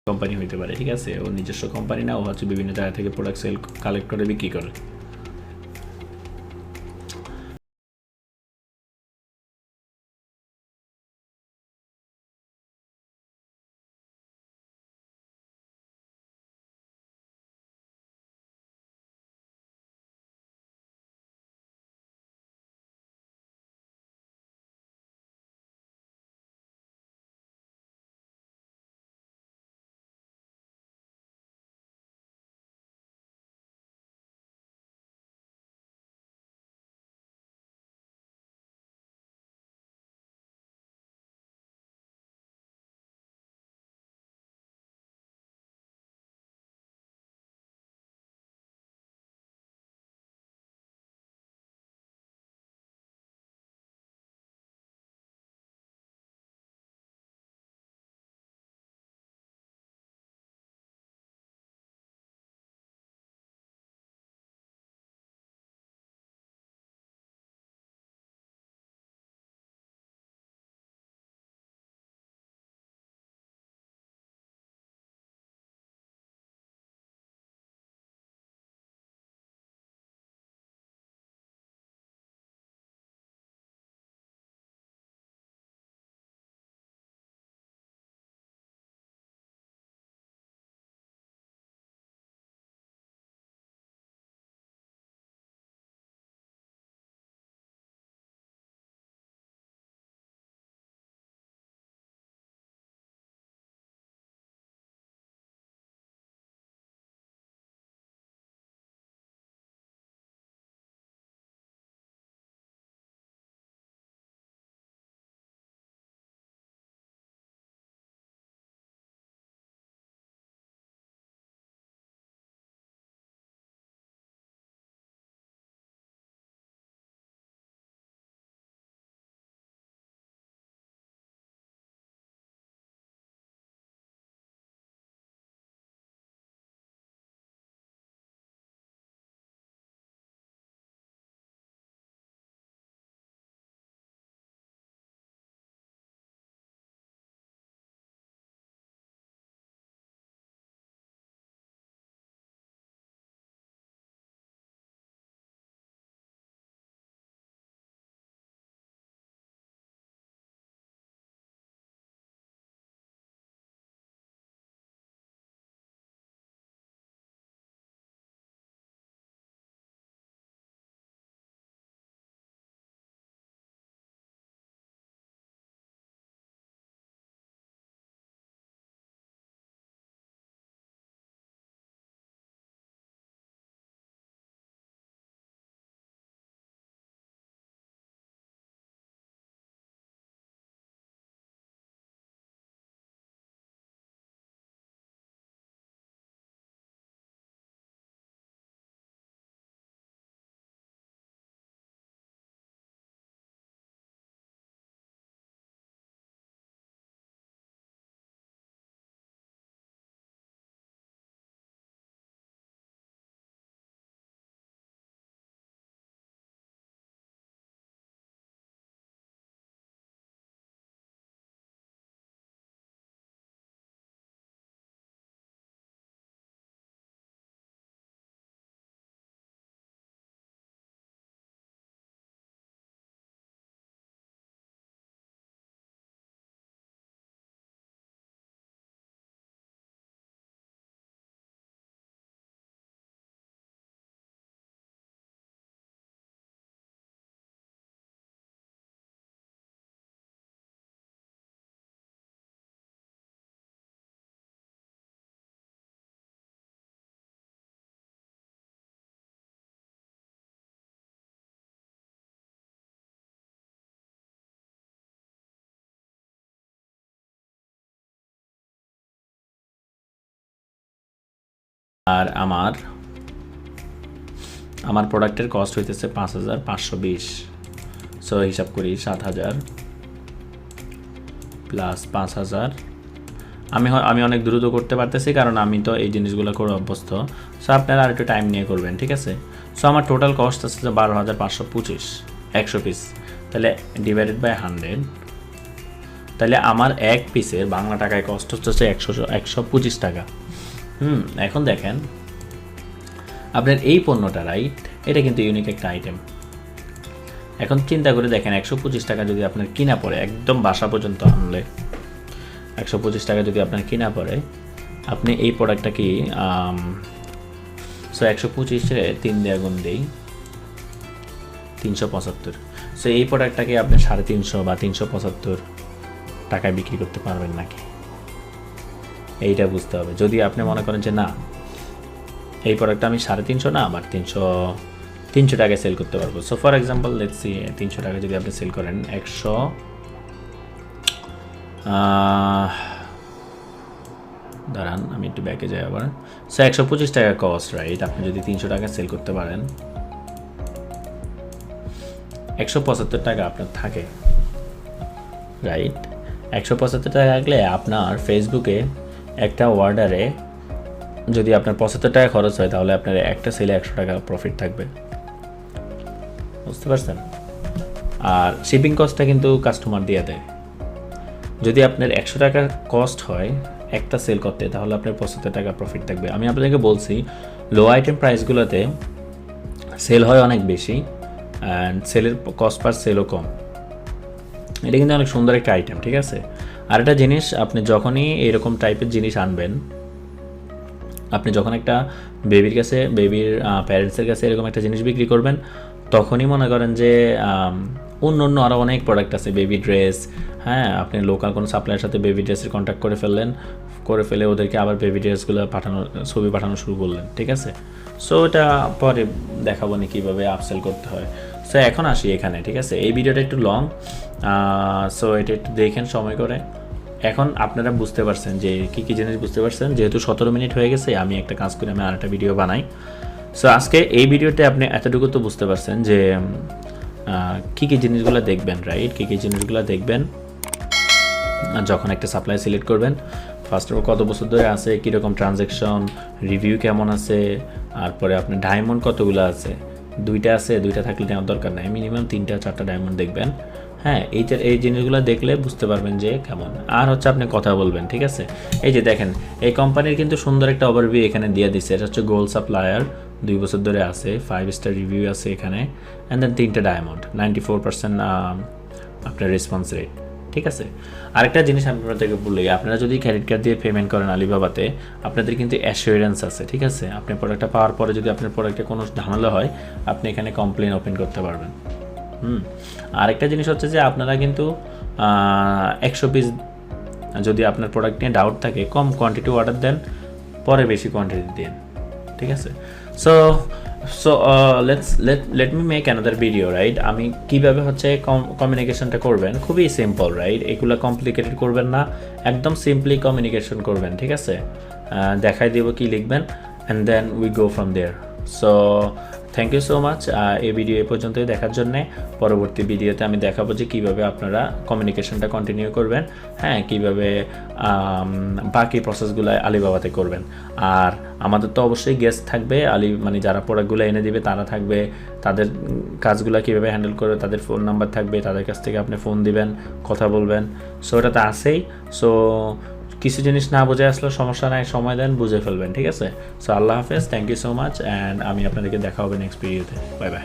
Company হইতে পারে, ঠিক আছে? ও নিজস্ব কোম্পানি না, ও হচ্ছে বিভিন্ন জায়গা থেকে প্রোডাক্ট সেল কালেক্ট করে বিক্রি করে। আর আমার প্রোডাক্টের কস্ট হইতেছে 5,520। সো হিসাব করি 7,000 প্লাস 5,000। আমি অনেক দ্রুত করতে পারতেছি কারণ আমি তো এই জিনিসগুলো করে অভ্যস্ত। সো আপনারা আর একটু টাইম নিয়ে করবেন, ঠিক আছে? সো আমার টোটাল কস্ট আছে 12,525 100 পিস। তাহলে ডিভাইডেড বাই 100, তাহলে আমার এক পিসের বাংলা টাকায় কস্ট হচ্ছে 125 টাকা। এখন দেখেন আপনার এই পণ্যটা, রাইট, এটা কিন্তু ইউনিক একটা আইটেম। এখন চিন্তা করে দেখেন 125 টাকা যদি আপনার কিনা পড়ে, একদম বাসা পর্যন্ত আনলে 125 টাকা যদি আপনার কিনা পড়ে, আপনি এই প্রোডাক্টটা কি 125-এ 3 দিয়ে গুণ দিই 375। সো এই প্রোডাক্টটাকে আপনি 350 বা 375 টাকায় বিক্রি করতে পারবেন নাকি, এইটা বুঝতে হবে। যদি আপনি মনে করেন যে না, এই প্রোডাক্টটা আমি 350 না, আবার 300 টাকায় সেল করতে পারবো। So for example let's see 300 টাকা যদি আপনি সেল করেন, দাঁড়ান আমি একটু ব্যাকে যাই আবার। সো 125 টাকা কস্ট, রাইট। আপনি যদি 300 টাকা সেল করতে পারেন, 175 টাকা আপনার থাকে, রাইট। 175 টাকা থাকলে আপনার ফেসবুকে একটা অর্ডারে যদি আপনার 75 টাকা খরচ হয়, তাহলে আপনার একটা সেলে 100 টাকা প্রফিট থাকবে, বুঝতে পারছেন? আর শিপিং কস্টটা কিন্তু কাস্টমার দিয়ে দেয়। যদি আপনার 100 টাকা কস্ট হয় একটা সেল করতে, তাহলে আপনার 75 টাকা প্রফিট থাকবে। আমি আপনাদেরকে বলছি লো আইটেম প্রাইসগুলোতে সেল হয় অনেক বেশি, অ্যান্ড সেলের কস্ট পার সেলও কম। এটা কিন্তু অনেক সুন্দর একটা আইটেম, ঠিক আছে। আর একটা জিনিস, আপনি যখনই এরকম টাইপের জিনিস আনবেন, আপনি যখন একটা বেবির প্যারেন্টসের কাছে এরকম একটা জিনিস বিক্রি করবেন, তখনই মনে করেন যে অন্য আরও অনেক প্রোডাক্ট আছে, বেবি ড্রেস, হ্যাঁ, আপনি লোকাল কোনো সাপ্লাইয়ের সাথে বেবি ড্রেসের কন্ট্যাক্ট করে ফেলে ওদেরকে আবার বেবি ড্রেসগুলো ছবি পাঠানো শুরু করলেন, ঠিক আছে। সো এটা পরে দেখাবো না কীভাবে আপসেল করতে হয়। সো এখন আসি এখানে, ঠিক আছে। এই ভিডিওটা একটু লং, সো এটা একটু দেখেন সময় করে। এখন আপনারা বুঝতে পারছেন যে কী জিনিস বুঝতে পারছেন। যেহেতু 17 মিনিট হয়ে গেছে, আমি একটা কাজ করে আমি আরেকটা ভিডিও বানাই। সো আজকে এই ভিডিওতে আপনি এতটুকু তো বুঝতে পারছেন যে কী জিনিসগুলো দেখবেন, রাইট, কী জিনিসগুলো দেখবেন যখন একটা সাপ্লাই সিলেক্ট করবেন। ফার্স্ট অফ অল কত বছর ধরে আছে, কীরকম ট্রানজ্যাকশন, রিভিউ কেমন আছে, তারপরে আপনার ডায়মন্ড কতগুলো আছে, 2টা আছে, 2টা থাকলে নেওয়ার দরকার নাই, মিনিমাম 3-4টা ডায়মন্ড দেখবেন। হ্যাঁ, এই জিনিসগুলো দেখলে বুঝতে পারবেন যে কেমন। আর হচ্ছে আপনি কথা বলবেন, ঠিক আছে। এই যে দেখেন, এই কোম্পানির কিন্তু সুন্দর একটা ওভারভিউ এখানে দিয়ে দিচ্ছে। এটা হচ্ছে গোল্ড সাপ্লায়ার, 2 বছর ধরে আছে, 5 স্টার রিভিউ আছে এখানে, অ্যান্ড দেন 3টা ডায়মন্ড, 94% আপনার রেসপন্স রেট, ঠিক আছে। আরেকটা জিনিস আমি আপনাদেরকে বলি, আপনারা যদি ক্রেডিট কার্ড দিয়ে পেমেন্ট করেন আলিবাবাতে, আপনাদের কিন্তু অ্যাসিওরেন্স আছে, ঠিক আছে। আপনি প্রোডাক্টটা পাওয়ার পরে যদি আপনার প্রোডাক্টে কোনো ঝামেলা হয়, আপনি এখানে কমপ্লেন ওপেন করতে পারবেন। আরেকটা জিনিস হচ্ছে যে আপনারা কিন্তু 100 পিস যদি আপনার প্রোডাক্ট নিয়ে ডাউট থাকে, কম কোয়ান্টিটি অর্ডার দেন, পরে বেশি কোয়ান্টিটি দেন, ঠিক আছে। So let me make another video, right. আমি কীভাবে হচ্ছে কমিউনিকেশনটা করবেন, খুবই সিম্পল, রাইট। এগুলো কমপ্লিকেটেড করবেন না, একদম সিম্পলি কমিউনিকেশন করবেন, ঠিক আছে। দেখাই দেবো কি লিখবেন, and then we go from there. So thank you so much এই ভিডিও এ পর্যন্তই দেখার জন্যে। পরবর্তী ভিডিওতে আমি দেখাবো যে কীভাবে আপনারা কমিউনিকেশনটা কন্টিনিউ করবেন, হ্যাঁ, কীভাবে বাকি প্রসেসগুলো আলিবাবাতে করবেন। আর আমাদের তো অবশ্যই গেস্ট থাকবে, মানে যারা প্রোডাক্টগুলো এনে দিবে তারা থাকবে, তাদের কাজগুলো কীভাবে হ্যান্ডেল করবে, তাদের ফোন নাম্বার থাকবে, তাদের কাছ থেকে আপনি ফোন দিবেন, কথা বলবেন। সো এটা তো আছেই। সো কিছু জিনিস না বুঝে আসলে সমস্যা নাই, সময় দেন, বুঝে ফেলবেন, ঠিক আছে। সো আল্লাহ হাফেজ, thank you so much, and আমি আপনাদেরকে দেখা হবে নেক্সট ভিডিওতে। Bye by.